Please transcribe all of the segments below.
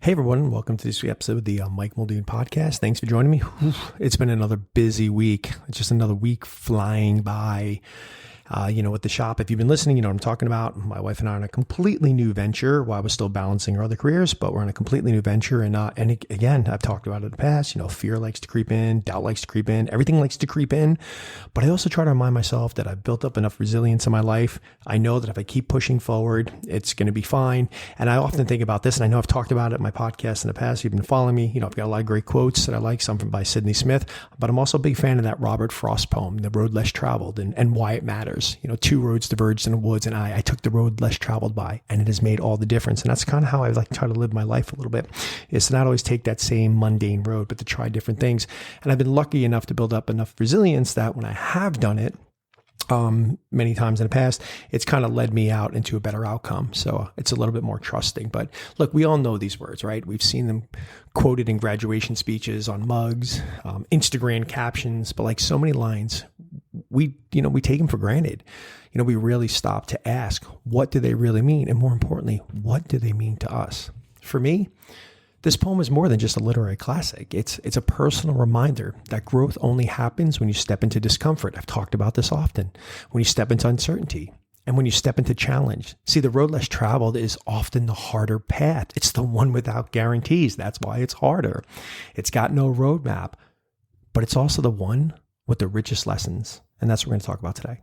Hey everyone, welcome to this episode of the Mike Muldoon podcast. Thanks for joining me. It's been another busy week. It's just another week flying by. With the shop, if you've been listening, you know what I'm talking about. My wife and I are on a completely new venture while we're still balancing our other careers, but we're on a completely new venture. And again, I've talked about it in the past, fear likes to creep in, doubt likes to creep in, everything likes to creep in. But I also try to remind myself that I've built up enough resilience in my life. I know that if I keep pushing forward, it's going to be fine. And I often think about this, and I know I've talked about it in my podcast in the past. If you've been following me, I've got a lot of great quotes that I like, some by Sidney Smith, but I'm also a big fan of that Robert Frost poem, The Road Less Traveled, and why it matters. Two roads diverged in the woods, and I took the road less traveled by, and it has made all the difference. And that's kind of how I like to try to live my life a little bit, is to not always take that same mundane road, but to try different things. And I've been lucky enough to build up enough resilience that when I have done it, many times in the past, it's kind of led me out into a better outcome. So it's a little bit more trusting. But look, we all know these words, right? We've seen them quoted in graduation speeches, on mugs, Instagram captions, but like so many lines, we take them for granted. We really stop to ask, what do they really mean? And more importantly, what do they mean to us? For me, this poem is more than just a literary classic. It's a personal reminder that growth only happens when you step into discomfort. I've talked about this often. When you step into uncertainty and when you step into challenge. See, the road less traveled is often the harder path. It's the one without guarantees. That's why it's harder. It's got no roadmap, but it's also the one with the richest lessons. And that's what we're going to talk about today.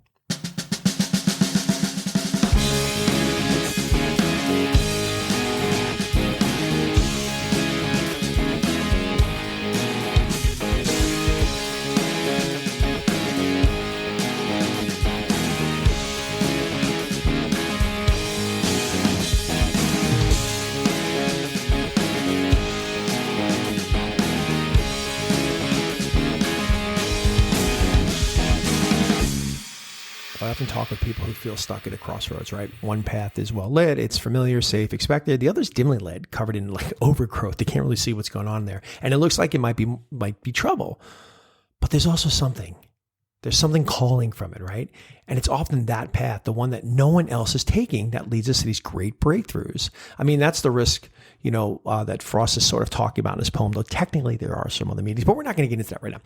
I often talk with people who feel stuck at a crossroads, right? One path is well lit, it's familiar, safe, expected. The other's dimly lit, covered in like overgrowth. They can't really see what's going on there. And it looks like it might be trouble. But there's also something. There's something calling from it, right? And it's often that path, the one that no one else is taking, that leads us to these great breakthroughs. I mean, that's the risk, that Frost is sort of talking about in his poem, though technically there are some other meanings, but we're not going to get into that right now.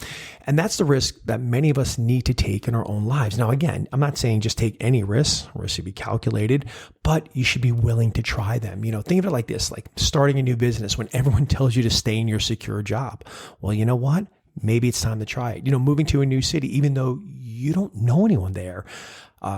And that's the risk that many of us need to take in our own lives. Now, again, I'm not saying just take any risks. Risks should be calculated, but you should be willing to try them. Think of it like this, like starting a new business when everyone tells you to stay in your secure job. Well, you know what? Maybe it's time to try it. Moving to a new city, even though you don't know anyone there.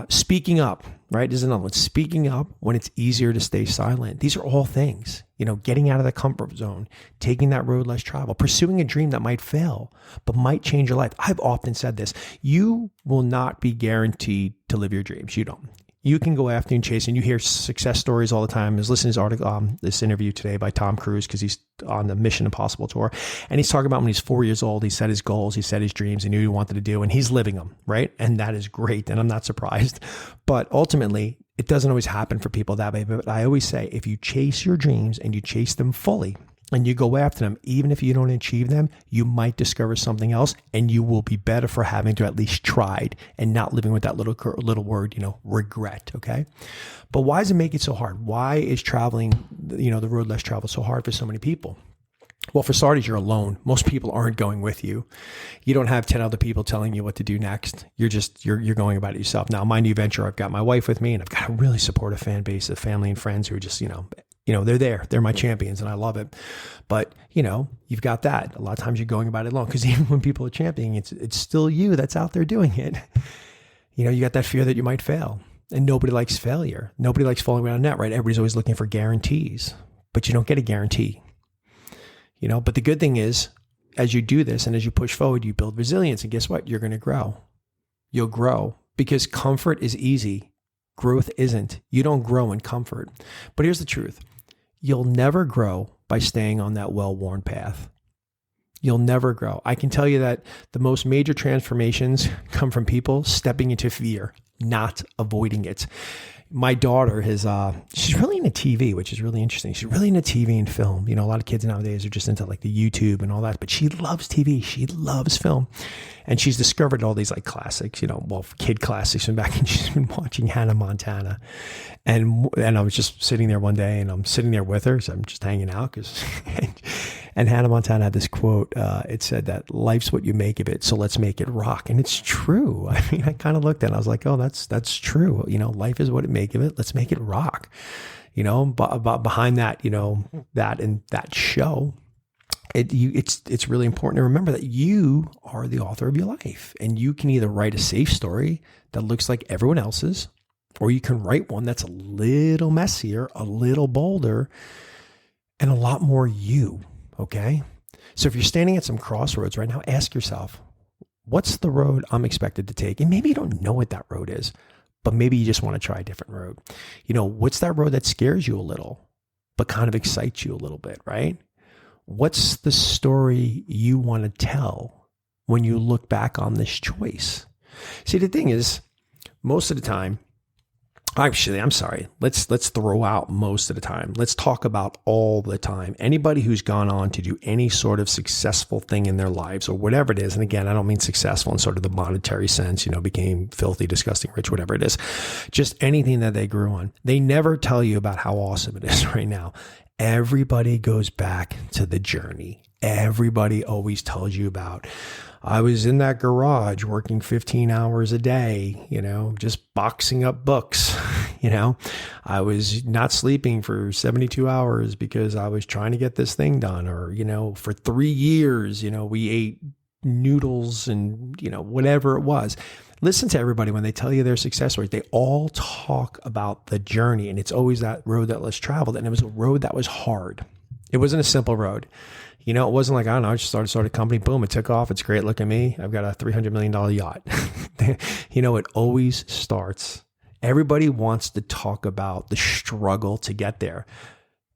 Speaking up, right? There's another one. Speaking up when it's easier to stay silent. These are all things, getting out of the comfort zone, taking that road less traveled, pursuing a dream that might fail, but might change your life. I've often said this. You will not be guaranteed to live your dreams. You don't. You can go after and chase, and you hear success stories all the time. I was listening to this article, this interview today by Tom Cruise, because he's on the Mission Impossible tour. And he's talking about when he's 4 years old, he set his goals, he set his dreams, he knew he wanted to do, and he's living them, right? And that is great. And I'm not surprised. But ultimately, it doesn't always happen for people that way. But I always say, if you chase your dreams and you chase them fully, and you go after them, even if you don't achieve them, you might discover something else, and you will be better for having to at least tried and not living with that little word, regret. Okay. But why does it make it so hard? Why is traveling, the road less traveled so hard for so many people? Well, for starters, you're alone. Most people aren't going with you. You don't have 10 other people telling you what to do next. You're going about it yourself. Now, my new venture, I've got my wife with me, and I've got a really supportive fan base of family and friends who are just, they're there. They're my champions, and I love it. But, you've got that. A lot of times you're going about it alone, because even when people are championing, it's still you that's out there doing it. You got that fear that you might fail. And nobody likes failure. Nobody likes falling around net, right? Everybody's always looking for guarantees, but you don't get a guarantee. But the good thing is, as you do this and as you push forward, you build resilience. And guess what? You're going to grow. You'll grow because comfort is easy. Growth isn't. You don't grow in comfort. But here's the truth. You'll never grow by staying on that well-worn path. You'll never grow. I can tell you that the most major transformations come from people stepping into fear, not avoiding it. My daughter she's really into TV, which is really interesting. She's really into TV and film. A lot of kids nowadays are just into like the YouTube and all that, but she loves TV. She loves film. And she's discovered all these like classics, kid classics from back when she's been watching Hannah Montana. And I was just sitting there one day and I'm sitting there with her. So I'm just hanging out and Hannah Montana had this quote. It said that life's what you make of it. So let's make it rock. And it's true. I mean, I kind of looked at it. I was like, oh, that's true. Life is what it make of it. Let's make it rock. But behind that, that and that show, it's really important to remember that you are the author of your life, and you can either write a safe story that looks like everyone else's, or you can write one that's a little messier, a little bolder, and a lot more you. Okay. So if you're standing at some crossroads right now, ask yourself, what's the road I'm expected to take? And maybe you don't know what that road is, but maybe you just want to try a different road. What's that road that scares you a little, but kind of excites you a little bit, right? What's the story you want to tell when you look back on this choice? See, the thing is, most of the time, actually, I'm sorry. Let's throw out most of the time. Let's talk about all the time. Anybody who's gone on to do any sort of successful thing in their lives or whatever it is. And again, I don't mean successful in sort of the monetary sense, became filthy, disgusting, rich, whatever it is. Just anything that they grew on. They never tell you about how awesome it is right now. Everybody goes back to the journey. Everybody always tells you about, I was in that garage working 15 hours a day, just boxing up books. I was not sleeping for 72 hours because I was trying to get this thing done. Or, for 3 years, we ate noodles and, whatever it was. Listen to everybody when they tell you their success stories. They all talk about the journey, and it's always that road that less traveled. And it was a road that was hard. It wasn't a simple road. It wasn't like, I don't know, I just started a company. Boom, it took off. It's great. Look at me. I've got a $300 million yacht. It always starts. Everybody wants to talk about the struggle to get there.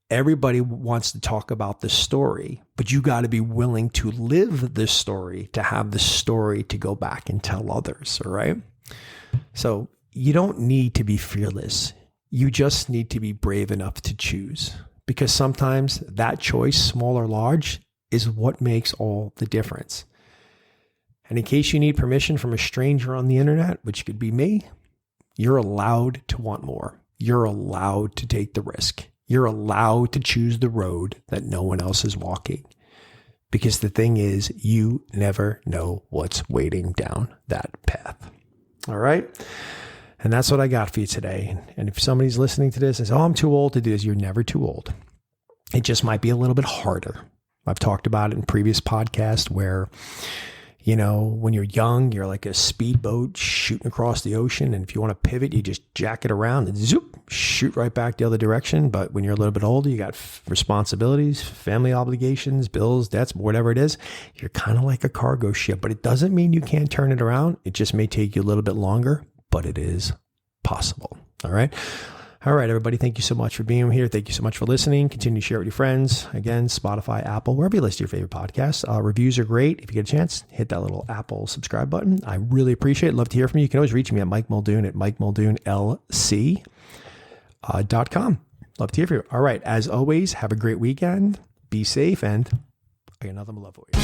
Everybody wants to talk about the story, but you got to be willing to live the story, to have the story to go back and tell others. All right. So you don't need to be fearless. You just need to be brave enough to choose, because sometimes that choice, small or large, is what makes all the difference. And in case you need permission from a stranger on the internet, which could be me, you're allowed to want more. You're allowed to take the risk. You're allowed to choose the road that no one else is walking. Because the thing is, you never know what's waiting down that path. All right? And that's what I got for you today. And if somebody's listening to this and says, oh, I'm too old to do this, you're never too old. It just might be a little bit harder. I've talked about it in previous podcasts where, when you're young, you're like a speedboat shooting across the ocean. And if you want to pivot, you just jack it around and zoop, shoot right back the other direction. But when you're a little bit older, you got responsibilities, family obligations, bills, debts, whatever it is. You're kind of like a cargo ship, but it doesn't mean you can't turn it around. It just may take you a little bit longer, but it is possible. All right. All right, everybody. Thank you so much for being here. Thank you so much for listening. Continue to share it with your friends. Again, Spotify, Apple, wherever you listen to your favorite podcasts. Reviews are great. If you get a chance, hit that little Apple subscribe button. I really appreciate it. Love to hear from you. You can always reach me at Mike Muldoon at MikeMuldoonLC.com. Love to hear from you. All right. As always, have a great weekend. Be safe, and I got nothing but love for you.